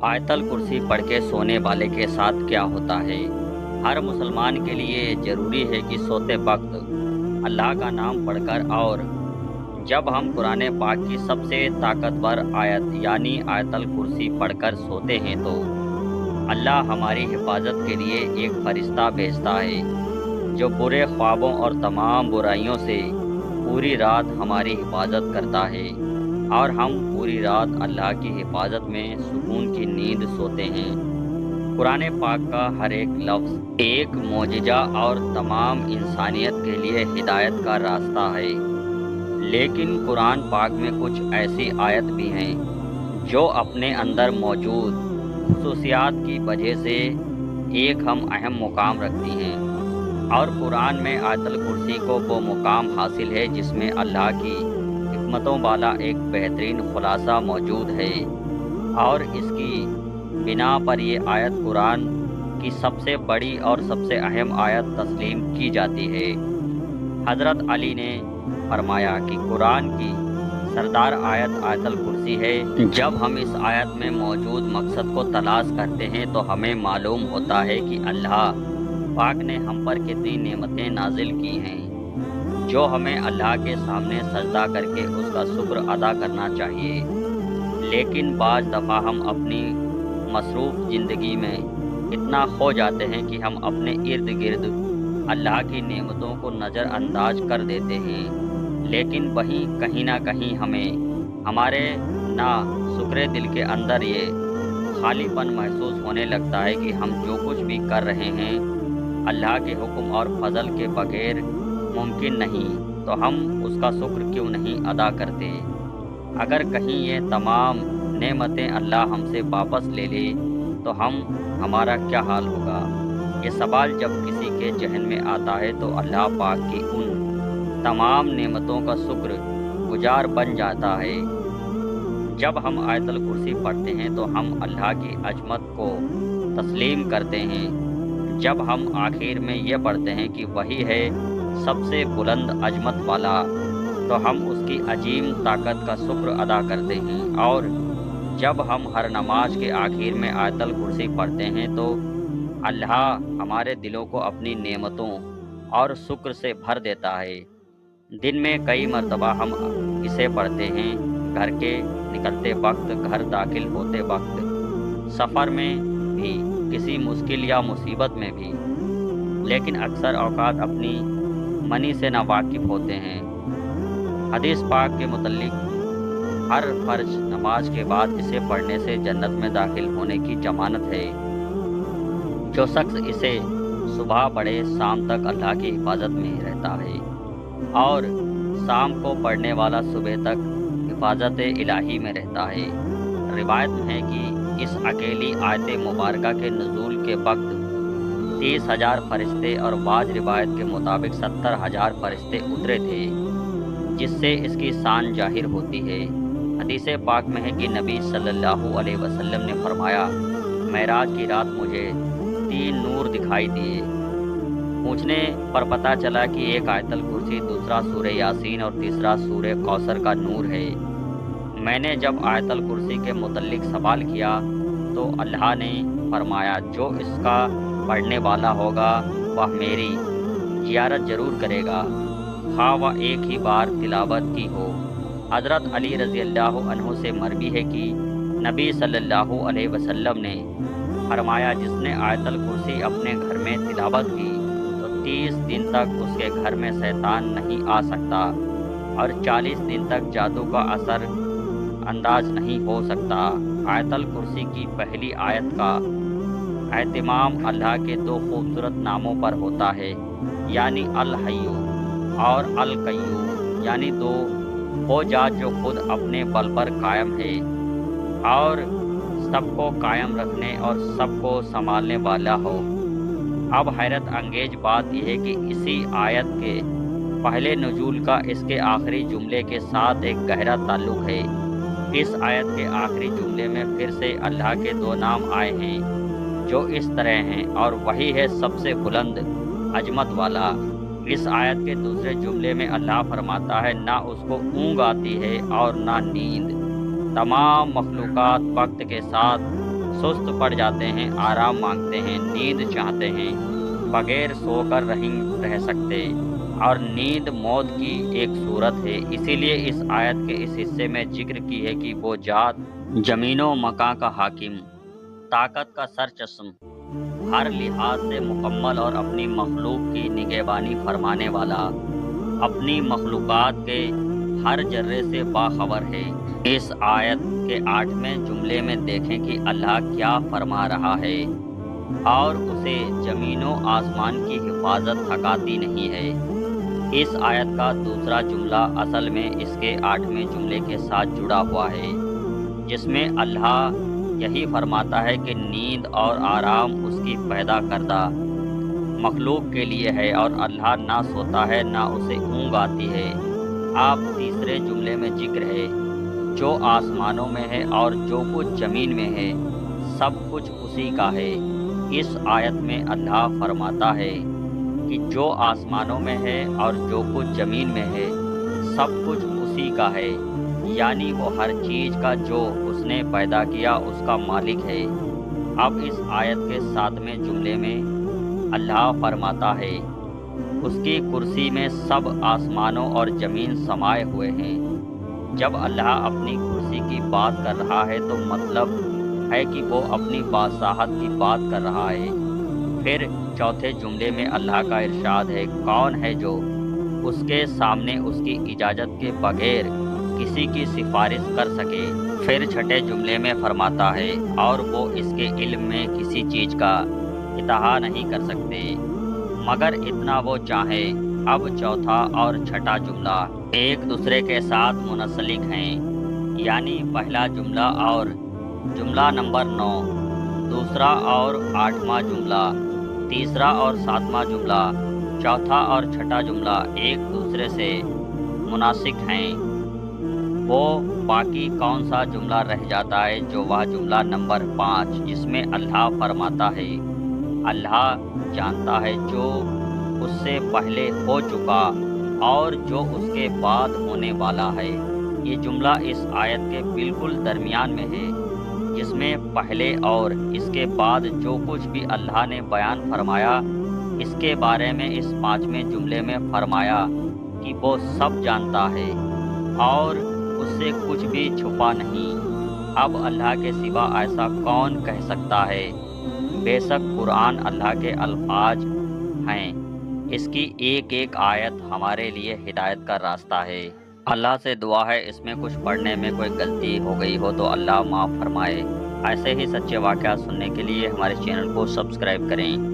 आयतल कुर्सी पढ़ के सोने वाले के साथ क्या होता है। हर मुसलमान के लिए ज़रूरी है कि सोते वक्त अल्लाह का नाम पढ़कर और जब हम कुरान पाक की सबसे ताकतवर आयत यानी आयतल कुर्सी पढ़कर सोते हैं तो अल्लाह हमारी हिफाजत के लिए एक फरिश्ता भेजता है जो बुरे ख्वाबों और तमाम बुराइयों से पूरी रात हमारी हिफाजत करता है और हम पूरी रात अल्लाह की हिफाजत में सुकून की नींद सोते हैं। कुरान पाक का हर एक लफ्ज़ एक मोजिज़ा और तमाम इंसानियत के लिए हिदायत का रास्ता है। लेकिन कुरान पाक में कुछ ऐसी आयत भी हैं जो अपने अंदर मौजूद खुसूसियात की वजह से एक हम अहम मुकाम रखती हैं और कुरान में आयतल कुर्सी को वो मुकाम हासिल है जिसमें अल्लाह की हिकमतों वाला एक बेहतरीन खुलासा मौजूद है और इसकी बिना पर ये आयत कुरान की सबसे बड़ी और सबसे अहम आयत तस्लीम की जाती है। हज़रत अली ने फरमाया कि कुरान की सरदार आयत आयतल कुर्सी है। जब हम इस आयत में मौजूद मकसद को तलाश करते हैं तो हमें मालूम होता है कि अल्लाह पाक ने हम पर कितनी नेमतें नाजिल की हैं जो हमें अल्लाह के सामने सजदा करके उसका शुक्र अदा करना चाहिए। लेकिन बाज़ दफ़ा हम अपनी मसरूफ़ ज़िंदगी में इतना खो जाते हैं कि हम अपने इर्द गिर्द अल्लाह की नेमतों को नज़रअंदाज कर देते हैं। लेकिन वहीं कहीं ना कहीं हमें हमारे ना शुक्र दिल के अंदर ये खालीपन महसूस होने लगता है कि हम जो कुछ भी कर रहे हैं अल्लाह के हुक्म और फजल के बगैर मुमकिन नहीं, तो हम उसका शुक्र क्यों नहीं अदा करते। अगर कहीं ये तमाम नेमतें अल्लाह हमसे वापस ले ले तो हमारा क्या हाल होगा। ये सवाल जब किसी के जहन में आता है तो अल्लाह पाक की उन तमाम नेमतों का शुक्र गुजार बन जाता है। जब हम आयतल कुर्सी पढ़ते हैं तो हम अल्लाह की अजमत को तस्लीम करते हैं। जब हम आखिर में ये पढ़ते हैं कि वही है सबसे बुलंद अजमत वाला, तो हम उसकी अजीम ताकत का शुक्र अदा करते हैं। और जब हम हर नमाज के आखिर में आयतल कुर्सी पढ़ते हैं तो अल्लाह हमारे दिलों को अपनी नेमतों और शुक्र से भर देता है। दिन में कई मरतबा हम इसे पढ़ते हैं, घर के निकलते वक्त, घर दाखिल होते वक्त, सफ़र में भी, किसी मुश्किल या मुसीबत में भी। लेकिन अक्सर औकात अपनी मनी से नावाकिफ़ होते हैं। हदीस पाक के मुतल्लिक हर फ़र्ज नमाज के बाद इसे पढ़ने से जन्नत में दाखिल होने की ज़मानत है। जो शख्स इसे सुबह पढ़े शाम तक अल्लाह की हिफाजत में रहता है और शाम को पढ़ने वाला सुबह तक हिफाजत इलाही में रहता है। रिवायत में है कि इस अकेली आयत मुबारका के नुज़ूल के वक्त 30,000 फरिश्ते और बाज़ रिवायत के मुताबिक 70,000 फरिश्ते उतरे थे, जिससे इसकी शान जाहिर होती है। हदीस पाक में है कि नबी सल्लल्लाहु अलैहि वसल्लम ने फरमाया, मेराज की रात मुझे 3 नूर दिखाई दिए। पूछने पर पता चला कि एक आयतल कुर्सी, दूसरा सूरह यासीन और तीसरा सूरह कौसर का नूर है। मैंने जब आयतल कुर्सी के मुतल्लिक सवाल किया तो अल्लाह ने फरमाया, जो इसका पढ़ने वाला होगा वह मेरी ज़ियारत ज़रूर करेगा, हाँ वह एक ही बार तिलावत की हो। हज़रत अली रज़ी अल्लाह अन्हु से मरवी है कि नबी सल्लल्लाहु अलैहि वसल्लम ने फरमाया, जिसने आयतल कुर्सी अपने घर में तिलावत की तो 30 दिन तक उसके घर में शैतान नहीं आ सकता और 40 दिन तक जादू का असर अंदाज नहीं हो सकता। आयतल कुर्सी की पहली आयत का एहतिमाम अल्लाह के 2 खूबसूरत नामों पर होता है, यानी अल हय्यू और अल कय्यूम, यानी 2 वो जात जो खुद अपने बल पर कायम है और सबको कायम रखने और सबको संभालने वाला हो। अब हैरत अंगेज बात यह है कि इसी आयत के पहले नुज़ूल का इसके आखिरी जुमले के साथ एक गहरा ताल्लुक़ है। इस आयत के आखिरी जुमले में फिर से अल्लाह के 2 नाम आए हैं जो इस तरह हैं, और वही है सबसे बुलंद अजमत वाला। इस आयत के दूसरे जुमले में अल्लाह फरमाता है, ना उसको ऊँघ आती है और ना नींद। तमाम मखलूक़ात वक्त के साथ सुस्त पड़ जाते हैं, आराम मांगते हैं, नींद चाहते हैं, बगैर सोकर रह सकते। और नींद मौत की एक सूरत है। इसीलिए इस आयत के इस हिस्से में जिक्र की है कि वो जात जमीनों मकां का हाकिम, ताकत का सरचश्म, हर लिहाज से मुकम्मल और अपनी मखलूक की निगहबानी फरमाने वाला, अपनी मखलूकात के हर जर्रे से बाखबर है। इस आयत के 8वें जुमले में देखें कि अल्लाह क्या फरमा रहा है, और उसे ज़मीनों आसमान की हिफाजत थकाती नहीं है। इस आयत का दूसरा जुमला असल में इसके 8वें जुमले के साथ जुड़ा हुआ है, जिसमें अल्लाह यही फरमाता है कि नींद और आराम उसकी पैदा करदा मखलूक के लिए है, और अल्लाह ना सोता है ना उसे ऊँघ आती है। आप तीसरे जुमले में जिक्र है, जो आसमानों में है और जो कुछ ज़मीन में है, सब कुछ उसी का है। इस आयत में अल्लाह फरमाता है कि जो आसमानों में है और जो कुछ ज़मीन में है, सब कुछ उसी का है, यानी वो हर चीज़ का जो उसने पैदा किया उसका मालिक है। अब इस आयत के 7वें जुमले में अल्लाह फरमाता है, उसकी कुर्सी में सब आसमानों और ज़मीन समाये हुए हैं। जब अल्लाह अपनी कुर्सी की बात कर रहा है तो मतलब है कि वो अपनी बादशाहत की बात कर रहा है। फिर चौथे जुमले में अल्लाह का इरशाद है, कौन है जो उसके सामने उसकी इजाज़त के बगैर किसी की सिफारिश कर सके। फिर छठे जुमले में फरमाता है, और वो इसके इल्म में किसी चीज़ का इंतहा नहीं कर सकते मगर इतना वो चाहे। अब चौथा और छठा जुमला एक दूसरे के साथ मुनसलिक हैं, यानी पहला जुमला और जुमला नंबर 9, दूसरा और 8वां जुमला, तीसरा और 7वां जुमला, चौथा और छठा जुमला एक दूसरे से मुनासिक हैं। वो बाकी कौन सा जुमला रह जाता है, जो वह जुमला नंबर 5, जिसमें अल्लाह फरमाता है, अल्लाह जानता है जो उससे पहले हो चुका और जो उसके बाद होने वाला है। ये जुमला इस आयत के बिल्कुल दरमियान में है, जिसमें पहले और इसके बाद जो कुछ भी अल्लाह ने बयान फरमाया, इसके बारे में इस 5वें जुमले में फरमाया कि वो सब जानता है और उससे कुछ भी छुपा नहीं। अब अल्लाह के सिवा ऐसा कौन कह सकता है। बेशक कुरान अल्लाह के अल्फाज हैं, इसकी एक एक आयत हमारे लिए हिदायत का रास्ता है। अल्लाह से दुआ है, इसमें कुछ पढ़ने में कोई गलती हो गई हो तो अल्लाह माफ़ फरमाए। ऐसे ही सच्चे वाक़या सुनने के लिए हमारे चैनल को सब्सक्राइब करें।